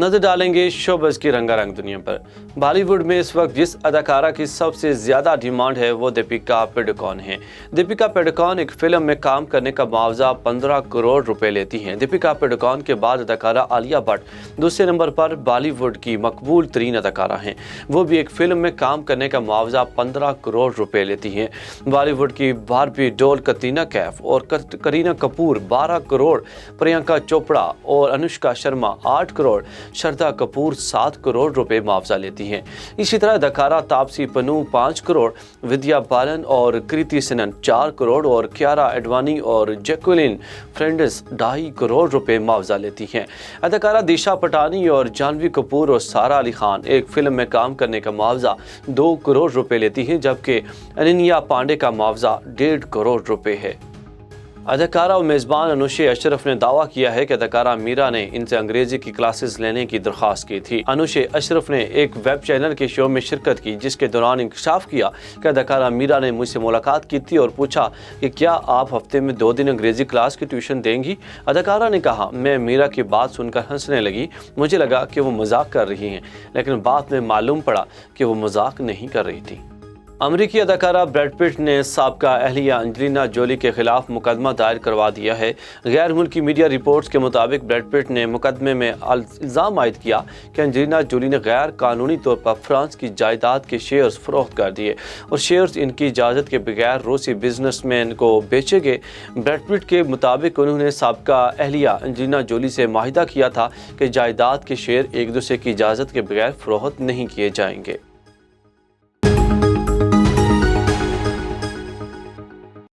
नजर डालेंगे शोबस की रंगारंग दुनिया पर। बॉलीवुड में इस वक्त जिस अदाकारा की सबसे ज्यादा डिमांड है वो दीपिका पादुकोण है। दीपिका पादुकोण एक फिल्म में काम करने का मुआवजा 15 करोड़ रुपए लेती हैं। दीपिका पादुकोण के बाद अदाकारा आलिया भट्ट दूसरे नंबर पर बॉलीवुड की मकबूल तरीन अदाकारा हैं। वो भी एक फिल्म में काम करने का मुआवजा 15 करोड़ रुपए लेती हैं। बॉलीवुड की बार्बी डॉल कतरीना कैफ और करीना कपूर 12 करोड़, प्रियंका चोपड़ा और अनुष्का शर्मा 8 करोड़, श्रद्धा कपूर 7 करोड़ रुपए मुआवजा लेती हैं। इसी तरह अदाकारा तापसी पन्नू 5 करोड़, विद्या बालन और कृति सेनन 4 करोड़ और कियारा एडवानी और जैकुलिन फ्रेंडिस 2.5 करोड़ रुपए मुआवजा लेती हैं। अदाकारा दिशा पटानी और जानवी कपूर और सारा अली खान एक फिल्म में काम करने का मुआवजा 2 करोड़ रुपए लेती हैं, जबकि अनन्या पांडे का मुआवजा 1.5 करोड़ रुपए है। अदाकारा और मेज़बान अनुशे अशरफ ने दावा किया है कि अदाकारा मीरा ने इनसे अंग्रेजी की क्लासेस लेने की दरख्वास्त की थी। अनुशे अशरफ ने एक वेब चैनल के शो में शिरकत की, जिसके दौरान इंकशाफ किया कि अदाकारा मीरा ने मुझसे मुलाकात की थी और पूछा कि क्या आप हफ्ते में 2 दिन अंग्रेजी क्लास की ट्यूशन देंगी। अदाकारा ने कहा, मैं मीरा की बात सुनकर हंसने लगी। मुझे लगा कि वो मजाक कर रही हैं, लेकिन बाद में मालूम पड़ा कि वो मजाक नहीं कर रही थी। अमरीकी अदाकारा ब्रैड पिट ने साबका अहलिया एंजेलिना जोली के खिलाफ मुकदमा दायर करवा दिया है। गैर मुल्की मीडिया रिपोर्ट्स के मुताबिक ब्रैड पिट ने मुकदमे में इल्ज़ाम आयद किया कि एंजेलिना जोली ने गैर कानूनी तौर पर फ्रांस की जायदाद के शेयर्स फरोख्त कर दिए और शेयर्स इनकी इजाज़त के बगैर रूसी बिजनेसमैन को बेचे गए। ब्रैड पिट के मुताबिक उन्होंने साबका अहलिया एंजेलिना जोली से माहिदा किया था कि जायदाद के शेयर एक दूसरे की इजाज़त के बगैर फरोख्त नहीं किए जाएंगे।